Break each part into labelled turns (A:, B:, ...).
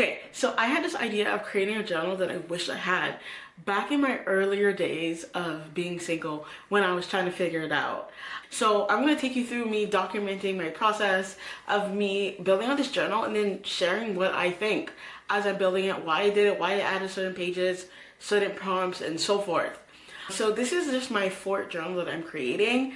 A: Okay, so I had this idea of creating a journal that I wish I had back in my earlier days of being single when I was trying to figure it out. So I'm going to take you through me documenting my process of me building out this journal and then sharing what I think as I'm building it, why I did it, why I added certain pages, certain prompts, and so forth. So this is just my fourth journal that I'm creating,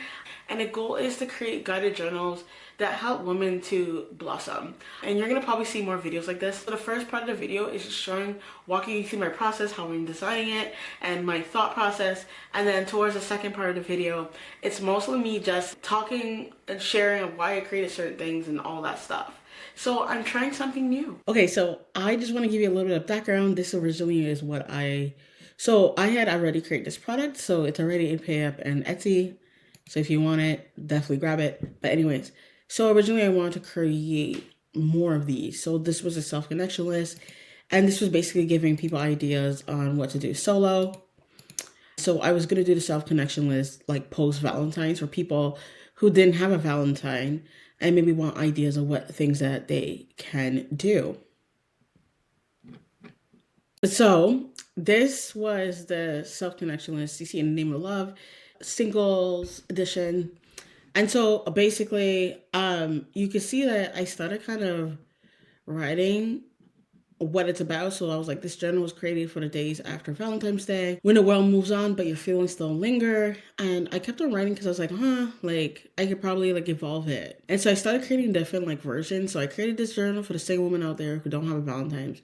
A: and the goal is to create guided journals that help women to blossom. And you're gonna probably see more videos like this. So the first part of the video is just showing, walking you through my process, how I'm designing it, and my thought process. And then towards the second part of the video, it's mostly me just talking and sharing of why I created certain things and all that stuff. So I'm trying something new. Okay, so I just want to give you a little bit of background. This originally is what I had already created this product, so it's already in PayUp and Etsy. So if you want it, definitely grab it. But anyways, so originally I wanted to create more of these. So this was a self-connection list, and this was basically giving people ideas on what to do solo. So I was gonna do the self-connection list like post Valentine's for people who didn't have a Valentine and maybe want ideas of what things that they can do. So this was the self-connection list. You see in the name of love, singles edition. And so basically, you can see that I started kind of writing what it's about. So I was like, this journal was created for the days after Valentine's Day, when the world moves on, but your feelings still linger. And I kept on writing because I was like I could probably like evolve it. And so I started creating different like versions. So I created this journal for the single women out there who don't have a Valentine's,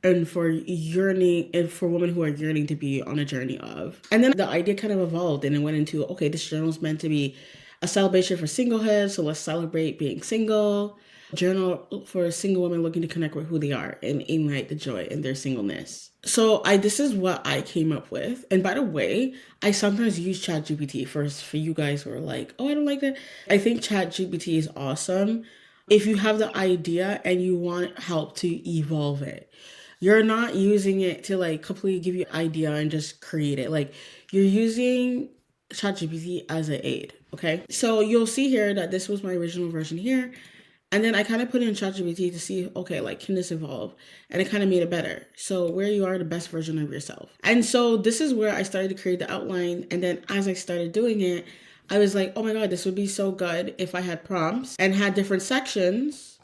A: and for yearning, and for women who are yearning to be on a journey of. And then the idea kind of evolved and it went into, okay, this journal is meant to be a celebration for singlehood, so let's celebrate being single. Journal for single women looking to connect with who they are and ignite the joy in their singleness. So this is what I came up with. And by the way, I sometimes use ChatGPT for you guys who are like, oh, I don't like that. I think ChatGPT is awesome if you have the idea and you want help to evolve it. You're not using it to like completely give you an idea and just create it. Like you're using ChatGPT as an aid. Okay. So you'll see here that this was my original version here. And then I kind of put in ChatGPT to see, okay, like, can this evolve? And it kind of made it better. So where you are the best version of yourself. And so this is where I started to create the outline. And then as I started doing it, I was like, oh my God, this would be so good if I had prompts and had different sections.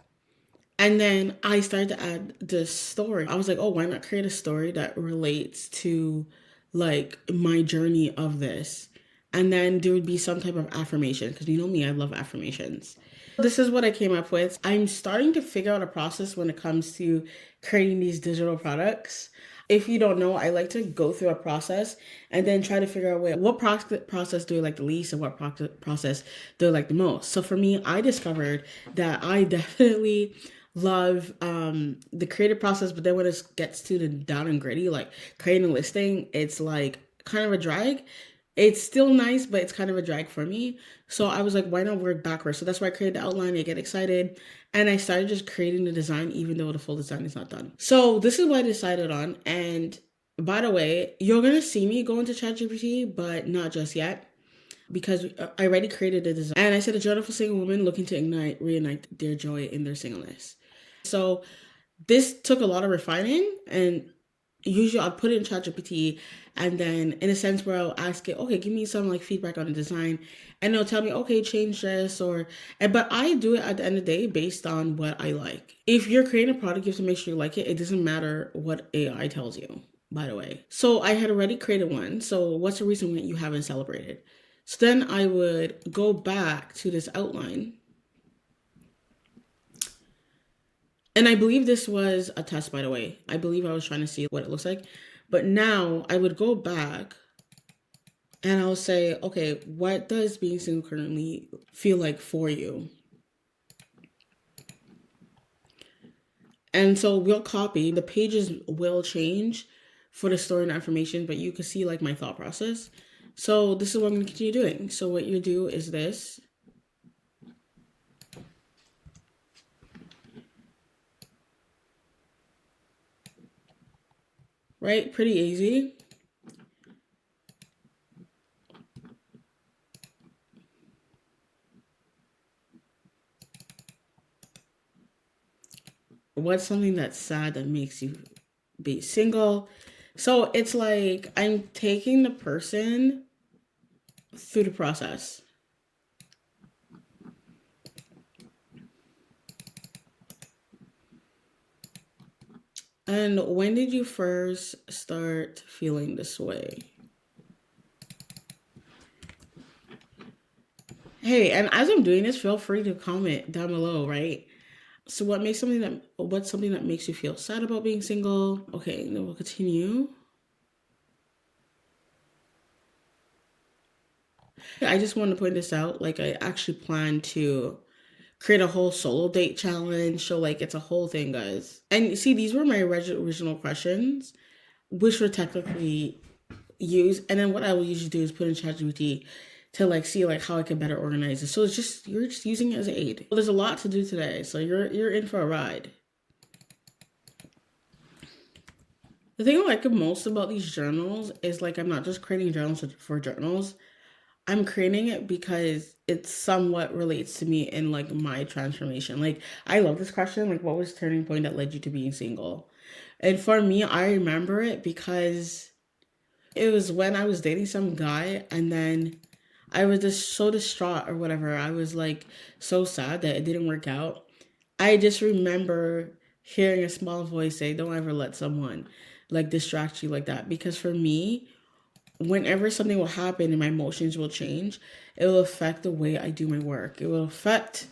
A: And then I started to add the story. I was like, oh, why not create a story that relates to like my journey of this? And then there would be some type of affirmation because you know me, I love affirmations. This is what I came up with. I'm starting to figure out a process when it comes to creating these digital products. If you don't know, I like to go through a process and then try to figure out what process do I like the least and what process do I like the most. So for me, I discovered that I definitely love the creative process, but then when it gets to the down and gritty, like creating a listing, it's like kind of a drag. It's still nice, but it's kind of a drag for me. So I was like, why not work backwards? So that's why I created the outline. I get excited. And I started just creating the design, even though the full design is not done. So this is what I decided on. And by the way, you're going to see me go into ChatGPT, but not just yet because I already created the design. And I said a journal for single women looking to reignite their joy in their singleness. So this took a lot of refining, and usually I'll put it in ChatGPT and then in a sense where I'll ask it, okay, give me some like feedback on the design, and it'll tell me, okay, change this but I do it at the end of the day based on what I like. If you're creating a product, you have to make sure you like it. It doesn't matter what AI tells you, by the way. So I had already created one. So what's the reason that you haven't celebrated? So then I would go back to this outline. And I believe this was a test, by the way. I believe I was trying to see what it looks like. But now I would go back and I'll say, okay, what does being single currently feel like for you? And so we'll copy. The pages will change for the story and information, but you can see like my thought process. So this is what I'm going to continue doing. So what you do is this. Right? Pretty easy. what's something that's sad that makes you be single? So it's like I'm taking the person through the process. And when did you first start feeling this way? Hey, and as I'm doing this, feel free to comment down below, right? So what's something that makes you feel sad about being single? Okay, then we'll continue. I just want to point this out. Like I actually plan to create a whole solo date challenge. So like it's a whole thing, guys. And see, these were my original questions, which were technically used. And then what I will usually do is put in ChatGPT to like see like how I can better organize it. So it's just you're just using it as an aid. Well, there's a lot to do today, so you're in for a ride. The thing I like most about these journals is like I'm not just creating journals for journals. I'm creating it because it somewhat relates to me in like my transformation. Like I love this question. Like what was the turning point that led you to being single? And for me, I remember it because it was when I was dating some guy and then I was just so distraught or whatever. I was like so sad that it didn't work out. I just remember hearing a small voice say, "Don't ever let someone like distract you like that." Because for me, whenever something will happen and my emotions will change, it will affect the way I do my work. It will affect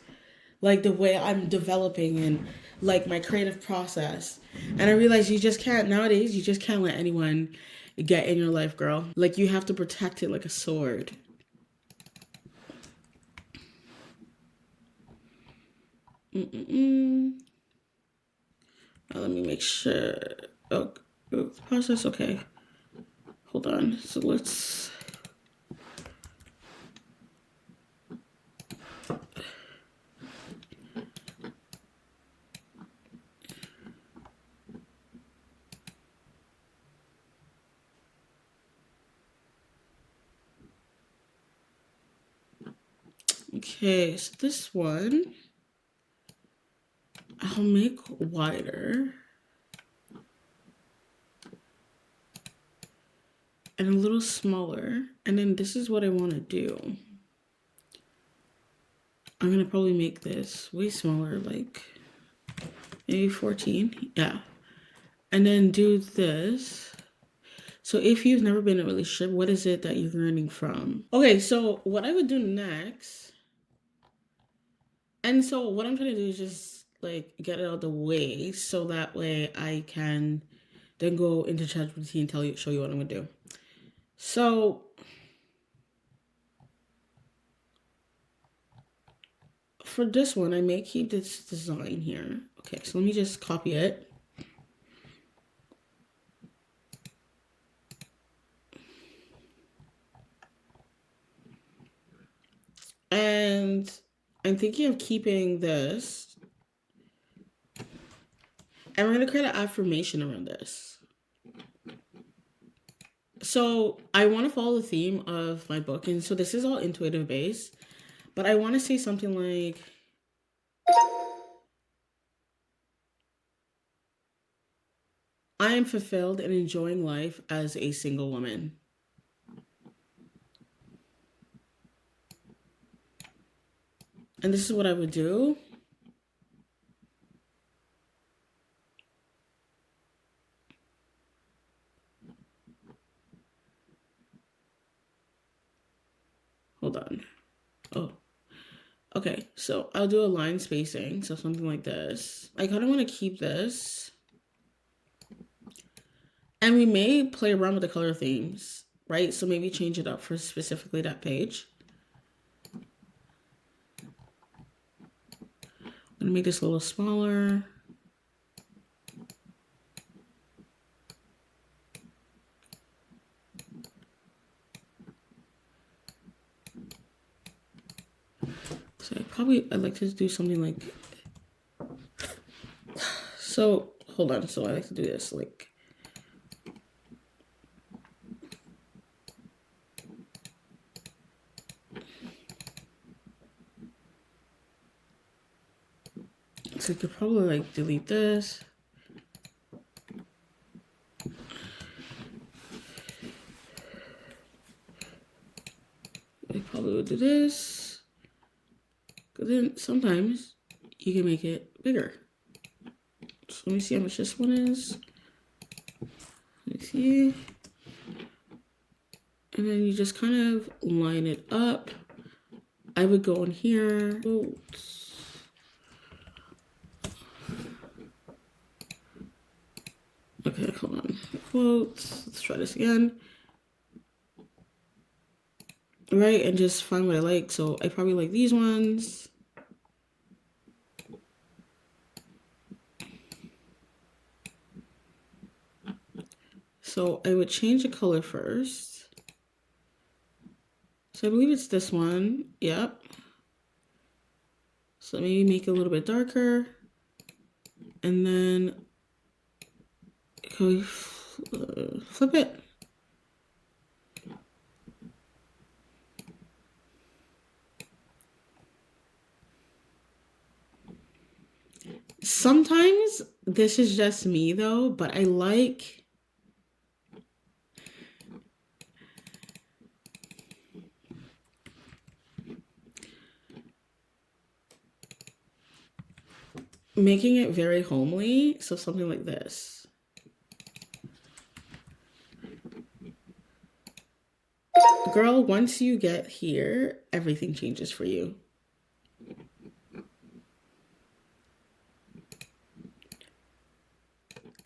A: like the way I'm developing and like my creative process. And I realize you just can't nowadays, you just can't let anyone get in your life, girl. Like you have to protect it like a sword. Mm-mm-mm. Now let me make sure. Oh, process. Okay. Hold on. So let's. Okay, so this one I'll make wider and a little smaller. And then this is what I want to do. I'm going to probably make this way smaller, like maybe 14. Yeah. And then do this. So if you've never been in a relationship, what is it that you're learning from? Okay, so what I would do next, and so what I'm trying to do is just like get it out of the way so that way I can then go into ChatGPT and show you what I'm gonna do. So for this one, I may keep this design here. Okay, so let me just copy it. And I'm thinking of keeping this. And we're gonna create an affirmation around this. So I want to follow the theme of my book. And so this is all intuitive based. But I want to say something like, I am fulfilled and enjoying life as a single woman. And this is what I would do. Hold on. Oh, okay. So I'll do a line spacing. So something like this. I kind of want to keep this. And we may play around with the color themes, right? So maybe change it up for specifically that page. I'm going to make this a little smaller. So I'd like to do something like, so hold on. So I like to do this like, So you could probably like delete this. I probably would do this. But then sometimes you can make it bigger. So let me see how much this one is. Let me see. And then you just kind of line it up. I would go in here. Quotes. Okay, hold on. Quotes. Let's try this again. Right, and just find what I like. So I probably like these ones. So I would change the color first. So I believe it's this one. Yep. So maybe make it a little bit darker. And then can we flip it? Sometimes this is just me though, but I like making it very homely. So something like this. Girl, once you get here, everything changes for you.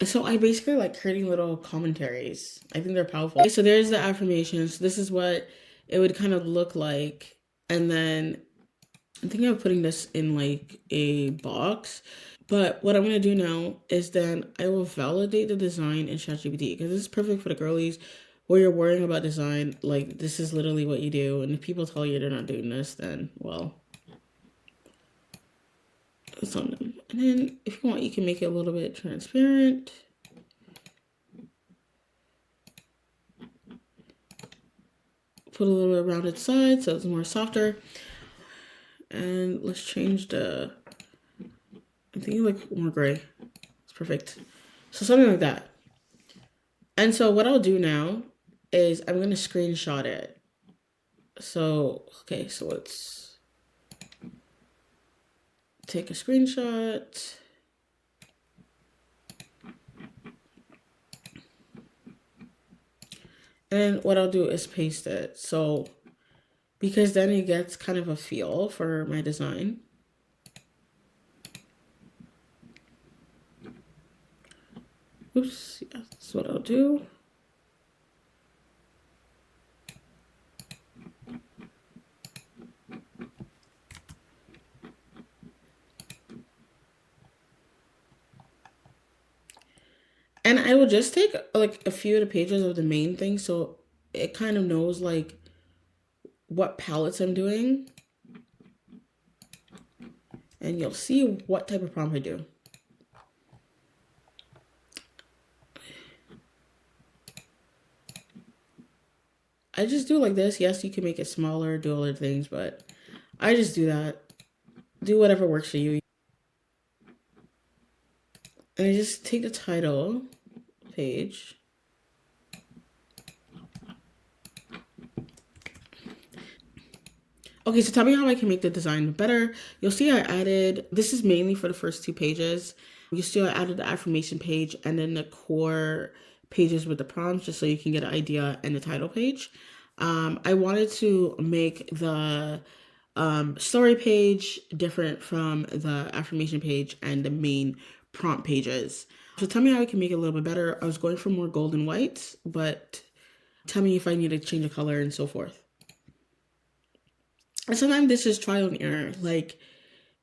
A: So I basically like creating little commentaries. I think they're powerful. Okay, so there's the affirmations. This is what it would kind of look like. And then I'm thinking of putting this in like a box. But what I'm going to do now is then I will validate the design in ChatGPT because this is perfect for the girlies where you're worrying about design. Like this is literally what you do. And if people tell you they're not doing this, then well, it's on them. And then if you want, you can make it a little bit transparent. Put a little bit rounded side so it's more softer. And let's change the, I'm thinking like more gray. It's perfect. So something like that. And so what I'll do now is I'm going to screenshot it. So, okay, so let's take a screenshot. And what I'll do is paste it. So, because then it gets kind of a feel for my design. Oops, yeah, that's what I'll do. And I will just take like a few of the pages of the main thing so it kind of knows like what palettes I'm doing. And you'll see what type of prompt I do. I just do like this. Yes, you can make it smaller, do other things, but I just do that. Do whatever works for you. And I just take the title page. Okay, so tell me how I can make the design better. You'll see I added, this is mainly for the first two pages. You see I added the affirmation page and then the core pages with the prompts just so you can get an idea and the title page. I wanted to make the story page different from the affirmation page and the main prompt pages. So tell me how I can make it a little bit better. I was going for more gold and white, but tell me if I need to change the color and so forth. And sometimes this is trial and error. Like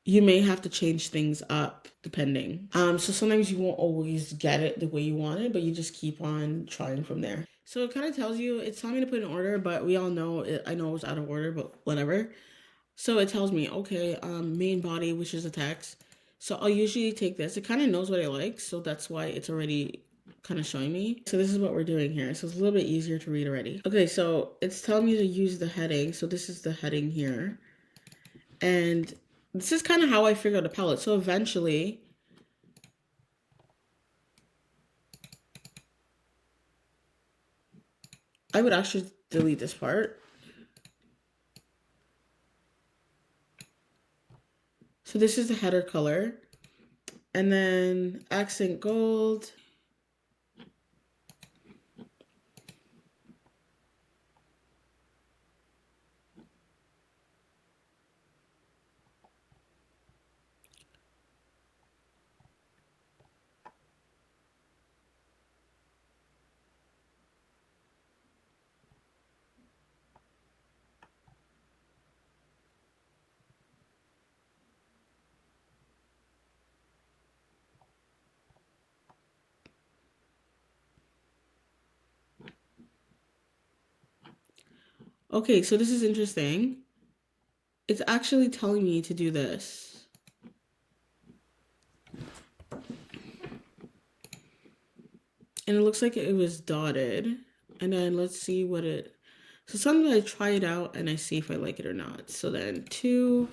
A: you may have to change things up depending. So sometimes you won't always get it the way you want it, but you just keep on trying from there. So it kind of tells you, it's telling me to put in order, but we all know, I know it's out of order, but whatever. So it tells me, okay, main body, which is a text. So I'll usually take this. It kind of knows what I like, so that's why it's already kind of showing me. So this is what we're doing here. So it's a little bit easier to read already. Okay, so it's telling me to use the heading. So this is the heading here. And this is kind of how I figured out the palette. So eventually, I would actually delete this part. So this is the header color. And then accent gold. Okay, so this is interesting. It's actually telling me to do this. And it looks like it was dotted. And then let's see what it... So sometimes I try it out and I see if I like it or not. So then 2...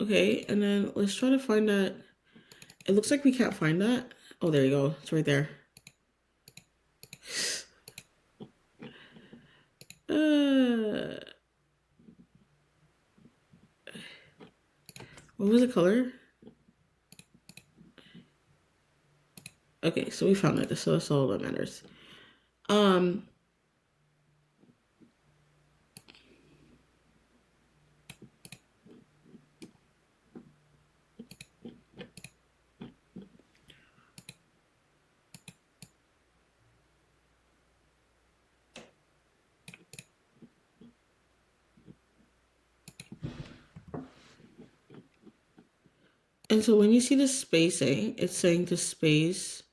A: Okay, and then let's try to find that. It looks like we can't find that. Oh, there you go. It's right there. What was the color? Okay, so we found it. So that's all that matters. Um, and so when you see the spacing, it's saying to space.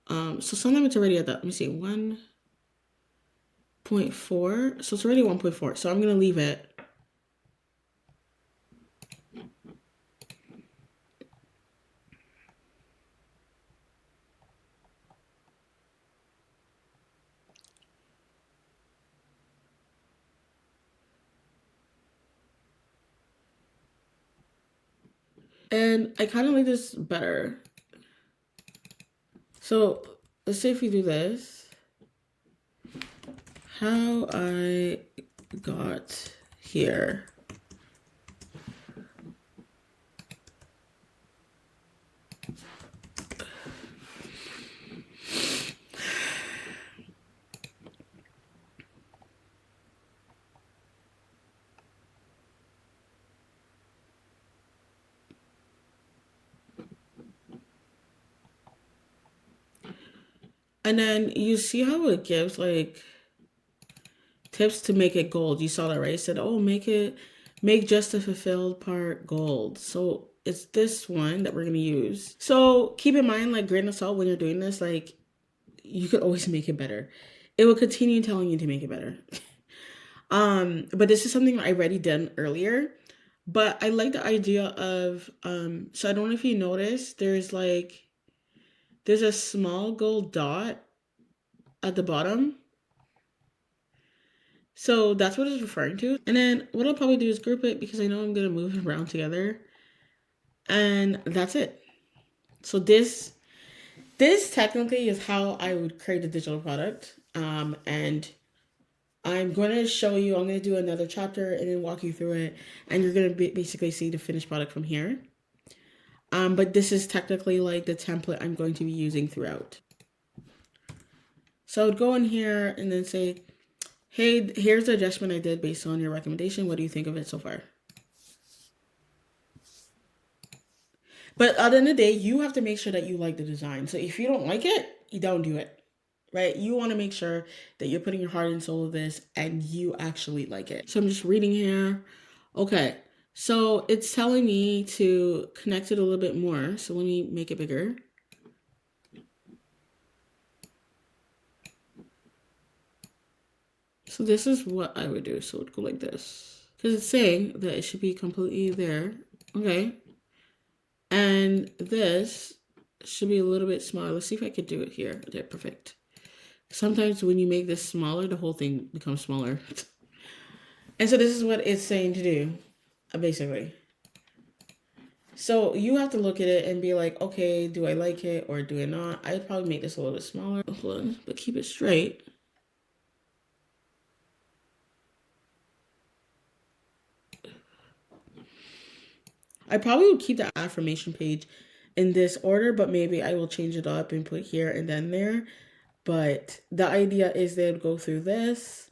A: So sometimes it's already at that. Let me see, 1.4. So it's already 1.4. So I'm gonna leave it. And I kind of like this better. So let's say if we do this, how I got here. And then you see how it gives like tips to make it gold. You saw that, right? It said, oh, make just the fulfilled part gold. So it's this one that we're going to use. So keep in mind, like grain of salt when you're doing this, like you could always make it better. It will continue telling you to make it better. But this is something I already done earlier. But I like the idea of, so I don't know if you noticed, there's a small gold dot at the bottom. So that's what it's referring to. And then what I'll probably do is group it because I know I'm going to move it around together. And that's it. So this technically is how I would create a digital product. And I'm going to show you, I'm going to do another chapter and then walk you through it. And you're going to basically see the finished product from here. But this is technically like the template I'm going to be using throughout. So I would go in here and then say, hey, here's the adjustment I did based on your recommendation. What do you think of it so far? But at the end of the day, you have to make sure that you like the design. So if you don't like it, you don't do it, right? You want to make sure that you're putting your heart and soul of this and you actually like it. So I'm just reading here. Okay, so it's telling me to connect it a little bit more. So let me make it bigger. So this is what I would do. So it would go like this. Because it's saying that it should be completely there. Okay. And this should be a little bit smaller. Let's see if I could do it here. Okay, perfect. Sometimes when you make this smaller, the whole thing becomes smaller. And so this is what it's saying to do, basically. So you have to look at it and be like, okay, do I like it or do I not? I'd probably make this a little bit smaller, but keep it straight. I probably would keep the affirmation page in this order, but maybe I will change it up and put here and then there. But the idea is they'll go through this,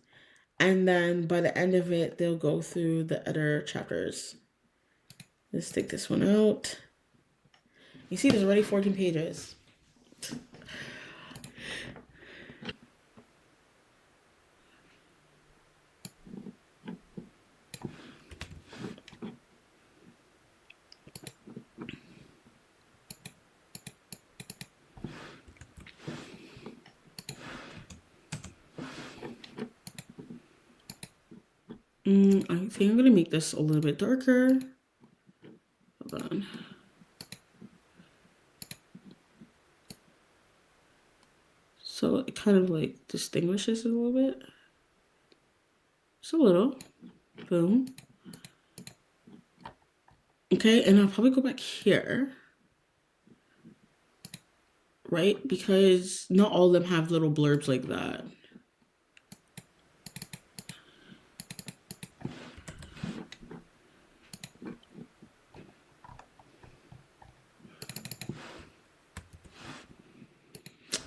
A: and then by the end of it, they'll go through the other chapters. Let's take this one out. You see, there's already 14 pages. I think I'm gonna make this a little bit darker. Hold on. So it kind of like distinguishes it a little bit. Just a little. Boom. Okay, and I'll probably go back here. Right? Because not all of them have little blurbs like that.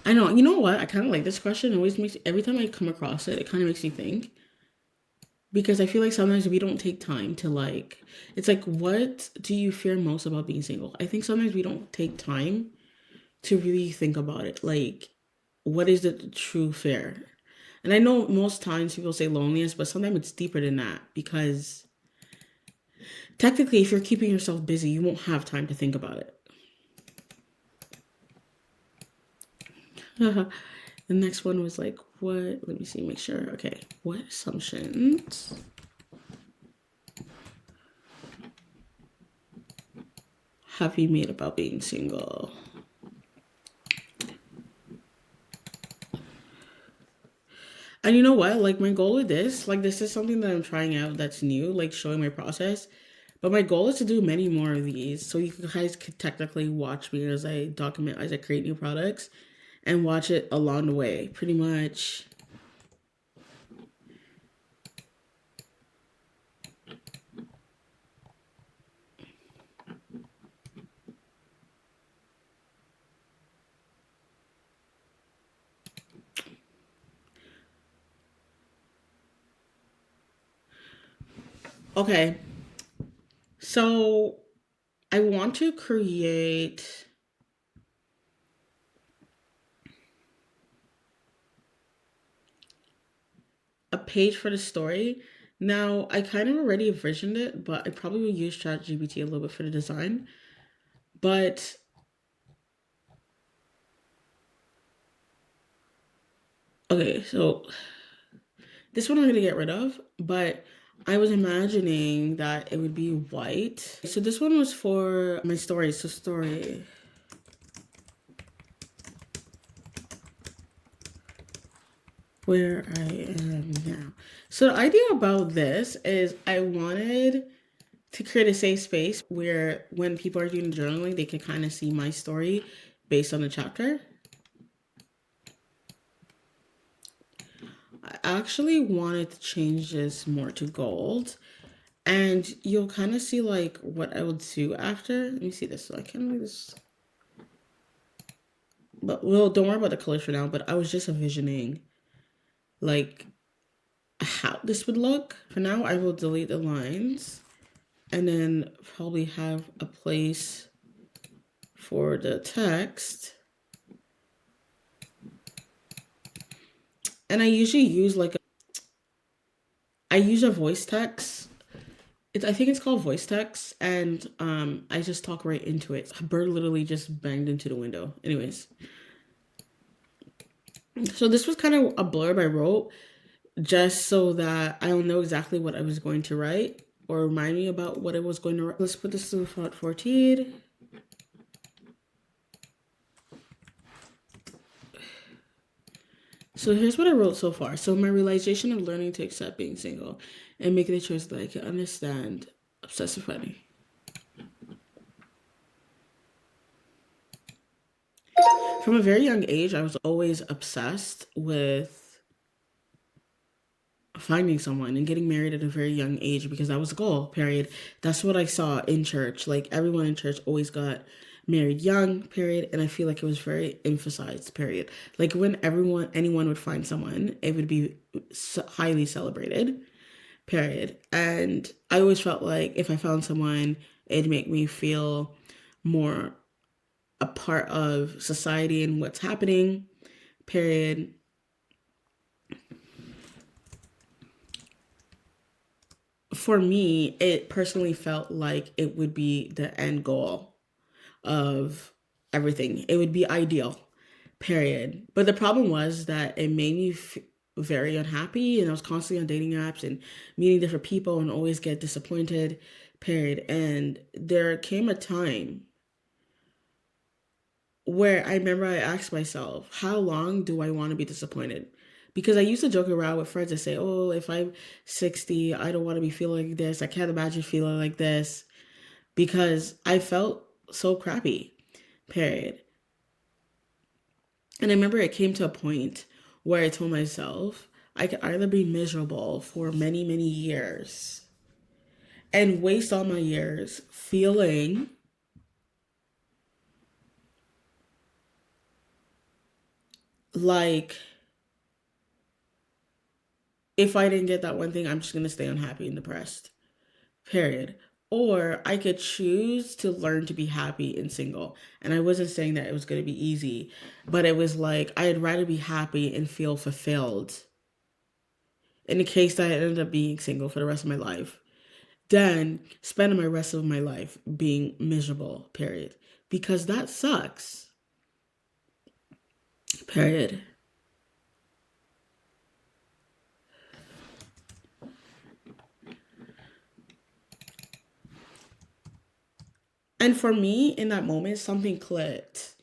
A: I know. You know what? I kind of like this question. It always makes, every time I come across it, it kind of makes me think. Because I feel like sometimes we don't take time to like, it's like, what do you fear most about being single? I think sometimes we don't take time to really think about it. Like, what is the true fear? And I know most times people say loneliness, but sometimes it's deeper than that because technically, if you're keeping yourself busy, you won't have time to think about it. The next one was like, what? Let me see, make sure. Okay, what assumptions have you made about being single? And you know what? Like, my goal with this, like, this is something that I'm trying out that's new, like, showing my process. But my goal is to do many more of these so you guys could technically watch me as I document, as I create new products and watch it along the way, pretty much. Okay, so I want to create a page for the story. Now, I kind of already envisioned it, but I probably will use ChatGPT a little bit for the design. But okay, so this one I'm gonna get rid of, but I was imagining that it would be white. So this one was for my story. So story. Where I am now. So the idea about this is I wanted to create a safe space where when people are doing journaling, they can kind of see my story based on the chapter. I actually wanted to change this more to gold. And you'll kind of see like what I would do after. Let me see this. So I can do this. But well, don't worry about the colors for now. But I was just envisioning like how this would look. For now, I will delete the lines and then probably have a place for the text. And I usually use like I use a voice text. I think it's called voice text, and I just talk right into it. A bird literally just banged into the window. Anyways, so this was kind of a blurb I wrote just so that I don't know exactly what I was going to write or remind me about what I was going to write. Let's put this to font 14. So here's what I wrote so far. So my realization of learning to accept being single and making the choice that I can understand obsessive funny. From a very young age, I was always obsessed with finding someone and getting married at a very young age because that was the goal, period. That's what I saw in church. Like everyone in church always got married young, period. And I feel like it was very emphasized, period. Like when anyone would find someone, it would be highly celebrated, period. And I always felt like if I found someone, it'd make me feel more a part of society and what's happening, period. For me, it personally felt like it would be the end goal of everything. It would be ideal, period. But the problem was that it made me very unhappy, and I was constantly on dating apps and meeting different people and always get disappointed, period. And there came a time where I remember I asked myself, how long do I want to be disappointed? Because I used to joke around with friends and say, oh, if I'm 60, I don't want to be feeling like this. I can't imagine feeling like this because I felt so crappy, period. And I remember it came to a point where I told myself I could either be miserable for many, many years and waste all my years feeling like if I didn't get that one thing, I'm just going to stay unhappy and depressed, period. Or I could choose to learn to be happy and single. And I wasn't saying that it was going to be easy, but it was like I'd rather be happy and feel fulfilled in the case that I ended up being single for the rest of my life than spending my rest of my life being miserable, period. Because that sucks, period. And for me, in that moment, something clicked.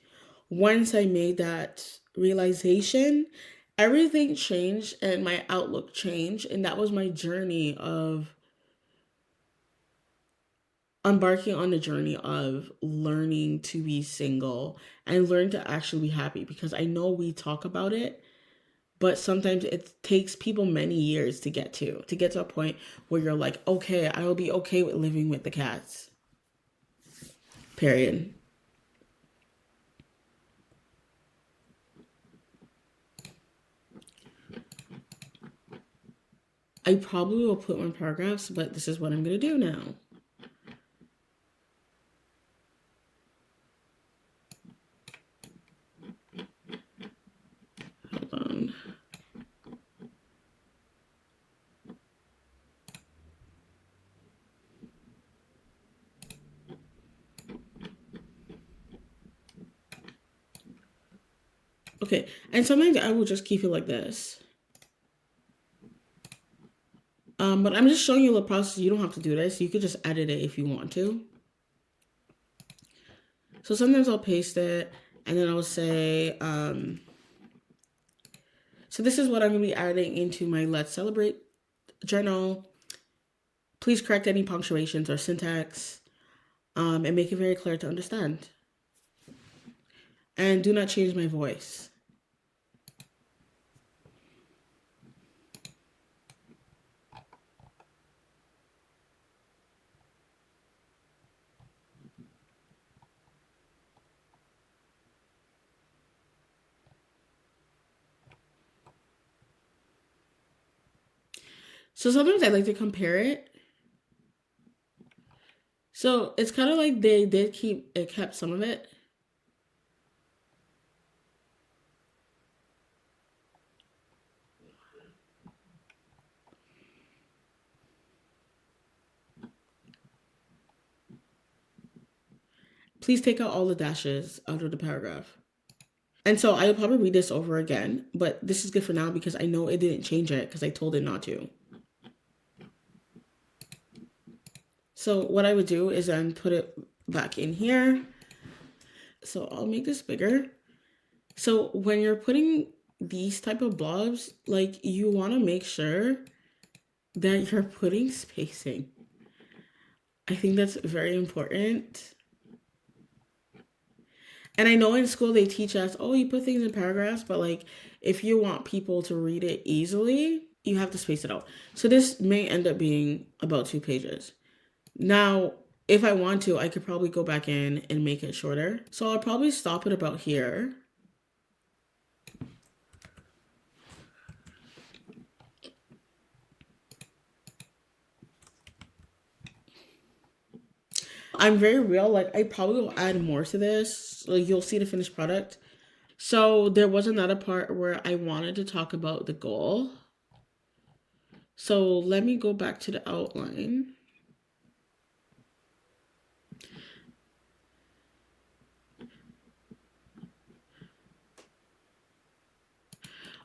A: Once I made that realization, everything changed and my outlook changed. And that was my journey of embarking on the journey of learning to be single and learn to actually be happy because I know we talk about it, but sometimes it takes people many years to get to a point where you're like, okay, I will be okay with living with the cats, period. I probably will put more paragraphs, but this is what I'm going to do now. Hold on. Okay, and sometimes I will just keep it like this. But I'm just showing you the process. You don't have to do this. You could just edit it if you want to. So sometimes I'll paste it and then I'll say, so this is what I'm going to be adding into my Let's Celebrate journal. Please correct any punctuations or syntax and make it very clear to understand. And do not change my voice. So sometimes I like to compare it. So it's kind of like they did kept some of it. Please take out all the dashes out of the paragraph. And so I'll probably read this over again, but this is good for now because I know it didn't change it because I told it not to. So what I would do is then put it back in here. So I'll make this bigger. So when you're putting these type of blobs, like you want to make sure that you're putting spacing. I think that's very important. And I know in school they teach us, oh, you put things in paragraphs, but like if you want people to read it easily, you have to space it out. So this may end up being about 2 pages. Now, if I want to, I could probably go back in and make it shorter. So I'll probably stop it about here. I'm very real. Like I probably will add more to this. Like you'll see the finished product. So there was another part where I wanted to talk about the goal. So let me go back to the outline.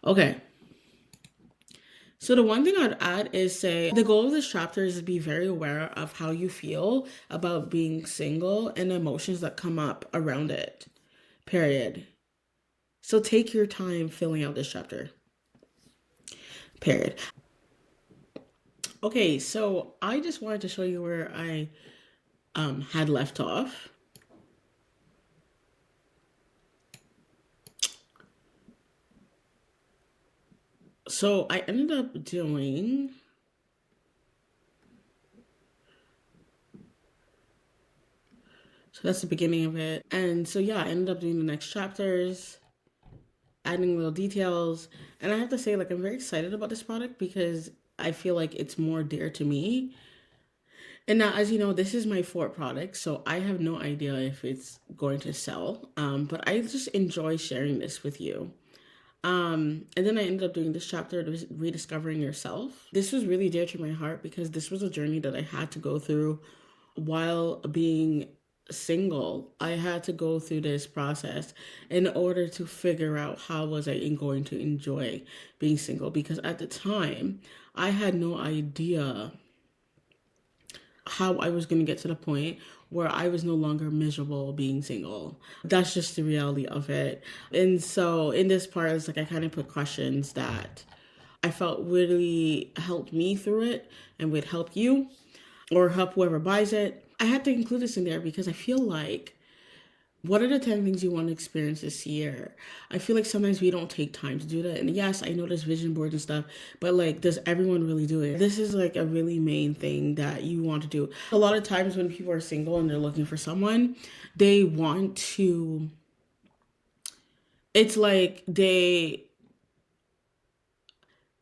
A: Okay. So the one thing I'd add is say the goal of this chapter is to be very aware of how you feel about being single and the emotions that come up around it. Period. So take your time filling out this chapter. Period. Okay, so I just wanted to show you where I had left off. So I ended up doing, so that's the beginning of it. And so yeah, I ended up doing the next chapters, adding little details. And I have to say, like, I'm very excited about this product because I feel like it's more dear to me. And now, as you know, this is my fourth product, so I have no idea if it's going to sell. But I just enjoy sharing this with you. And then I ended up doing this chapter, rediscovering yourself. This was really dear to my heart because this was a journey that I had to go through while being single. I had to go through this process in order to figure out how was I going to enjoy being single, because at the time I had no idea how I was going to get to the point where I was no longer miserable being single. That's just the reality of it. And so in this part, it's like I kind of put questions that I felt really helped me through it and would help you or help whoever buys it. I had to include this in there because I feel like, what are the 10 things you want to experience this year? I feel like sometimes we don't take time to do that. And yes, I know there's vision boards and stuff, but like, does everyone really do it? This is like a really main thing that you want to do. A lot of times when people are single and they're looking for someone, they want to, it's like they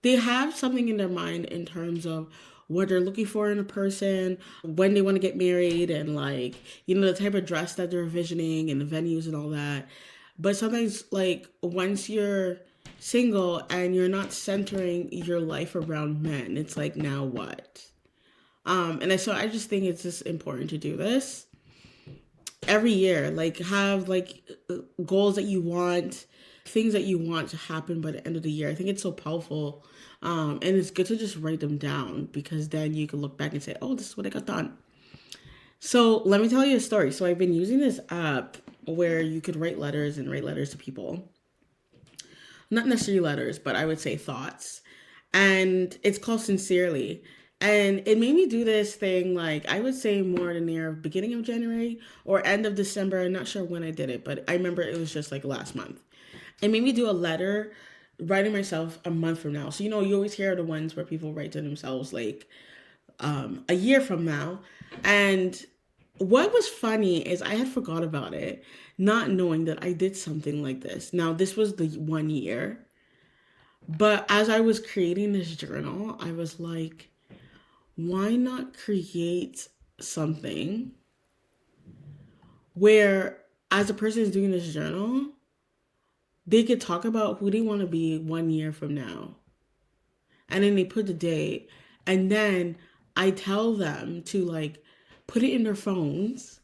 A: have something in their mind in terms of what they're looking for in a person, when they want to get married, and like, you know, the type of dress that they're envisioning and the venues and all that. But sometimes, like, once you're single and you're not centering your life around men, it's like, now what? So I just think it's just important to do this every year. Like, have like goals that you want, things that you want to happen by the end of the year. I think it's so powerful. And it's good to just write them down because then you can look back and say, oh, this is what I got done. So let me tell you a story. So I've been using this app where you could write letters and write letters to people. Not necessarily letters, but I would say thoughts. And it's called Sincerely. And it made me do this thing, like, I would say more near beginning of January or end of December. I'm not sure when I did it, but I remember it was just like last month. It made me do a letter writing myself a month from now. So, you know, you always hear the ones where people write to themselves like a year from now. And what was funny is I had forgot about it, not knowing that I did something like this. Now, this was the 1 year. But as I was creating this journal, I was like, why not create something where, as a person is doing this journal, they could talk about who they want to be 1 year from now. And then they put the date. And then I tell them to like put it in their phones,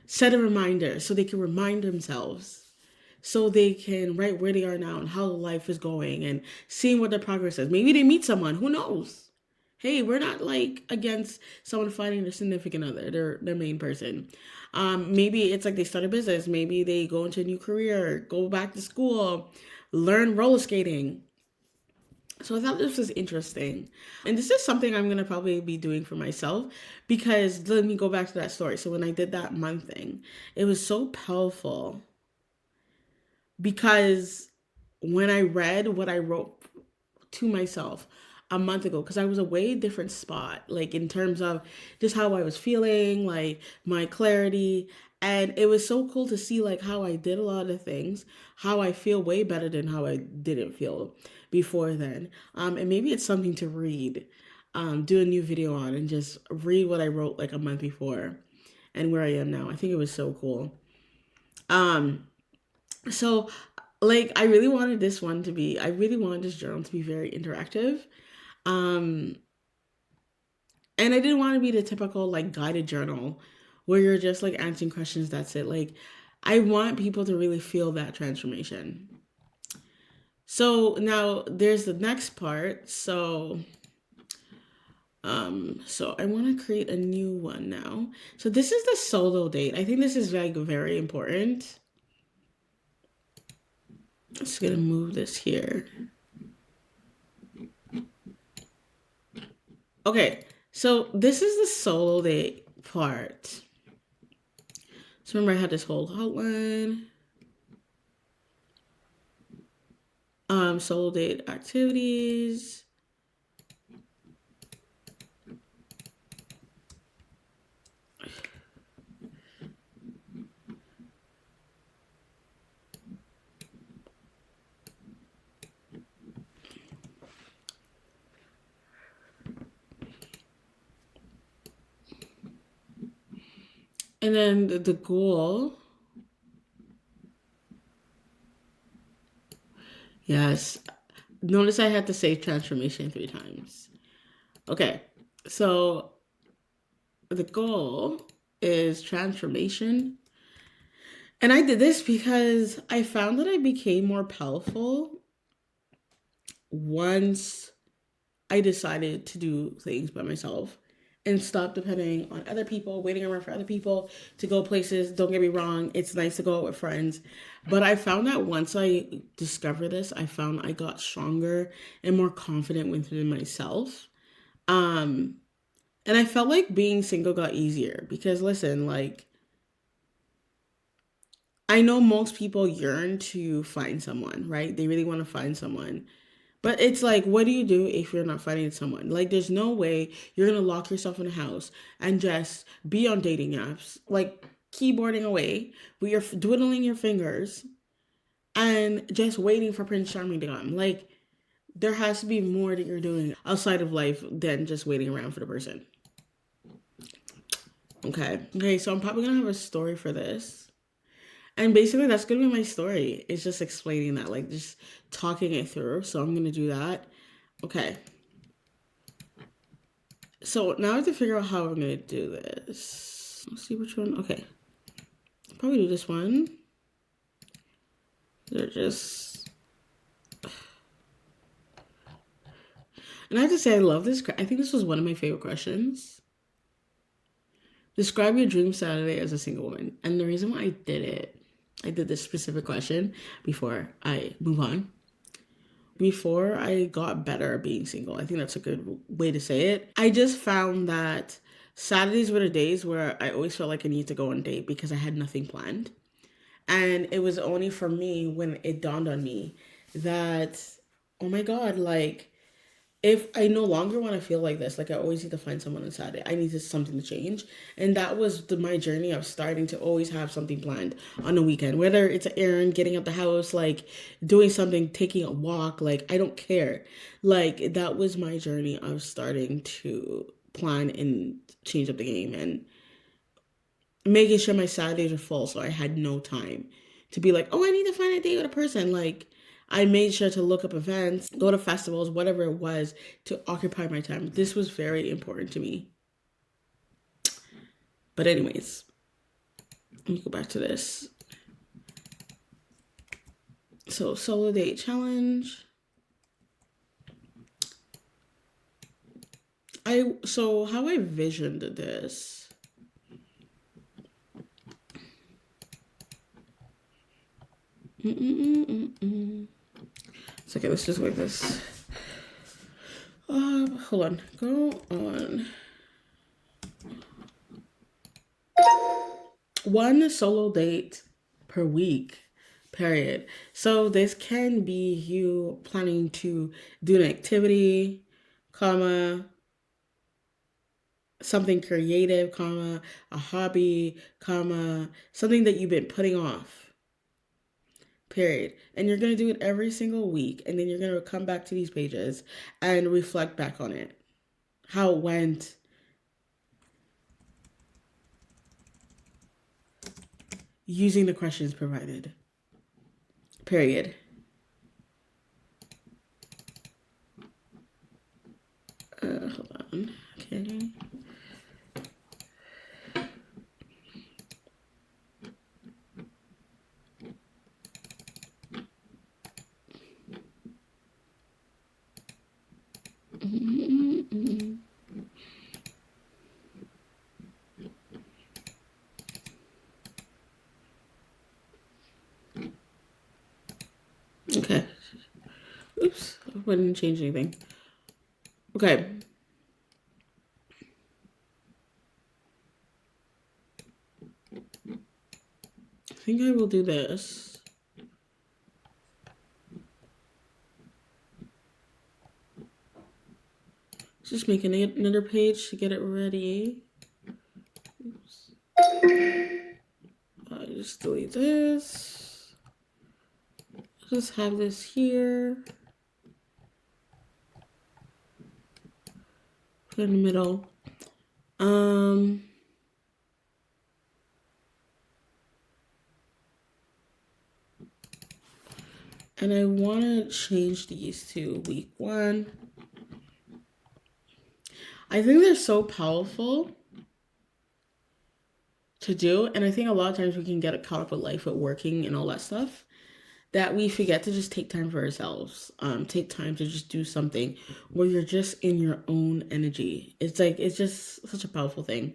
A: set a reminder so they can remind themselves so they can write where they are now and how life is going and seeing what their progress is. Maybe they meet someone, who knows? Hey, we're not like against someone finding their significant other, their main person. Maybe it's like they start a business, maybe they go into a new career, go back to school, learn roller skating. So I thought this was interesting. And this is something I'm going to probably be doing for myself because let me go back to that story. So when I did that month thing, it was so powerful because when I read what I wrote to myself a month ago, because I was a way different spot, like in terms of just how I was feeling, like my clarity. And it was so cool to see like how I did a lot of things, how I feel way better than how I didn't feel before then. And maybe it's something to read, do a new video on and just read what I wrote like a month before and where I am now. I think it was so cool. Um, so like I really wanted this journal to be very interactive. Um, and I didn't want to be the typical like guided journal where you're just like answering questions, that's it. Like I want people to really feel that transformation. So now there's the next part. So I want to create a new one now. So this is the solo date. I think this is like very important. Just gonna move this here. Okay, so this is the solo date part. So remember I had this whole outline. Solo date activities. And then the goal. Yes. Notice I had to say transformation 3 times. Okay. So the goal is transformation. And I did this because I found that I became more powerful once I decided to do things by myself and stop depending on other people, waiting around for other people to go places. Don't get me wrong, it's nice to go out with friends. But I found that once I discovered this, I found I got stronger and more confident within myself. Um, and I felt like being single got easier because listen, like I know most people yearn to find someone, right? They really want to find someone. But it's like, what do you do if you're not finding someone? Like, there's no way you're gonna lock yourself in a house and just be on dating apps, like keyboarding away, where you're dwiddling your fingers and just waiting for Prince Charming to come. Like, there has to be more that you're doing outside of life than just waiting around for the person. Okay. Okay, so I'm probably gonna have a story for this. And basically, that's gonna be my story. It's just explaining that, like, just talking it through. So I'm gonna do that. Okay. So now I have to figure out how I'm gonna do this. Let's see which one. Okay. Probably do this one. They're just. And I have to say, I love this. I think this was one of my favorite questions. Describe your dream Saturday as a single woman. And the reason why I did this specific question before I move on. Before I got better at being single, I think that's a good way to say it. I just found that Saturdays were the days where I always felt like I needed to go on a date because I had nothing planned. And it was only for me when it dawned on me that, oh my God, like if I no longer want to feel like this, like I always need to find someone on Saturday. I need something to change. And that was my journey of starting to always have something planned on the weekend, whether it's an errand, getting out the house, like doing something, taking a walk, like I don't care. Like that was my journey of starting to plan and change up the game and making sure my Saturdays are full so I had no time to be like, oh, I need to find a date with a person. Like, I made sure to look up events, go to festivals, whatever it was, to occupy my time. This was very important to me. But, anyways, let me go back to this. So solo date challenge. So how I visioned this. It's okay, let's just wait this. Hold on. Go on. One solo date per week, period. So this can be you planning to do an activity, comma, something creative, comma, a hobby, comma, something that you've been putting off, period. And you're going to do it every single week. And then you're going to come back to these pages and reflect back on it, how it went, using the questions provided, period. Hold on. Okay. Okay. Oops. I wouldn't change anything. Okay. I think I will do this. Just make another page to get it ready. Oops. I just delete this. Just have this here. Put it in the middle. And I want to change these to week 1. I think they're so powerful to do. And I think a lot of times we can get caught up with life, with working and all that stuff, that we forget to just take time for ourselves. Take time to just do something where you're just in your own energy. It's just such a powerful thing.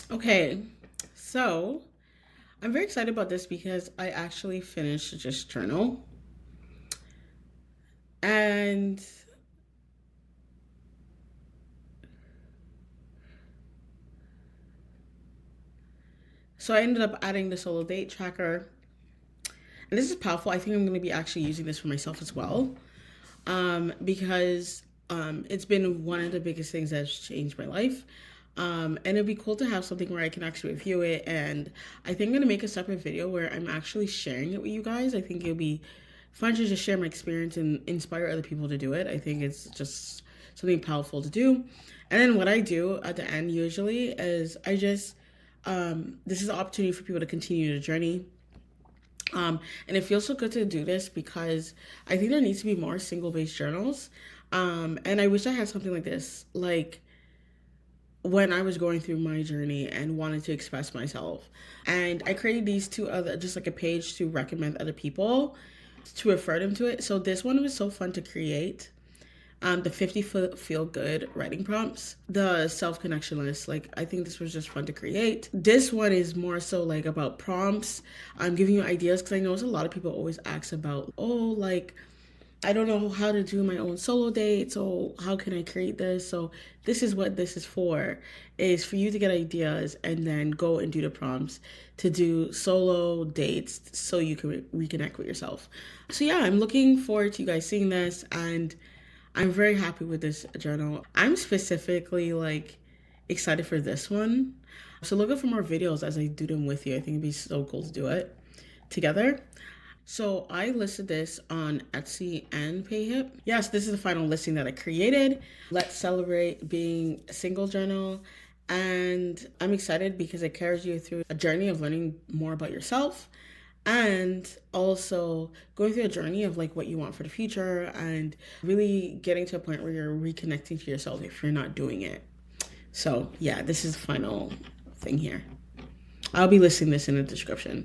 A: Okay, so I'm very excited about this because I actually finished this journal. And so I ended up adding the solo date tracker. And this is powerful. I think I'm going to be actually using this for myself as well. Because it's been one of the biggest things that's changed my life. And it'd be cool to have something where I can actually review it. And I think I'm going to make a separate video where I'm actually sharing it with you guys. I think it'll be fun to just share my experience and inspire other people to do it. I think it's just something powerful to do. And then what I do at the end usually is I just, this is an opportunity for people to continue the journey. And it feels so good to do this because I think there needs to be more single-based journals. And I wish I had something like this, like when I was going through my journey and wanted to express myself. And I created these two other, just like a page to recommend other people to refer them to it. So this one was so fun to create. The 50 feel good writing prompts, the self connection list. Like, I think this was just fun to create. This one is more so like about prompts. I'm giving you ideas because I know a lot of people always ask about, oh, like, I don't know how to do my own solo date, so how can I create this? So this is what this is for you to get ideas and then go and do the prompts to do solo dates so you can reconnect with yourself. So yeah, I'm looking forward to you guys seeing this, and I'm very happy with this journal. I'm specifically like excited for this one. So look out for more videos as I do them with you. I think it'd be so cool to do it together. So I listed this on Etsy and Payhip. Yes, this is the final listing that I created. Let's celebrate being a single journal. And I'm excited because it carries you through a journey of learning more about yourself and also going through a journey of like what you want for the future and really getting to a point where you're reconnecting to yourself if you're not doing it. So yeah, this is the final thing here. I'll be listing this in the description.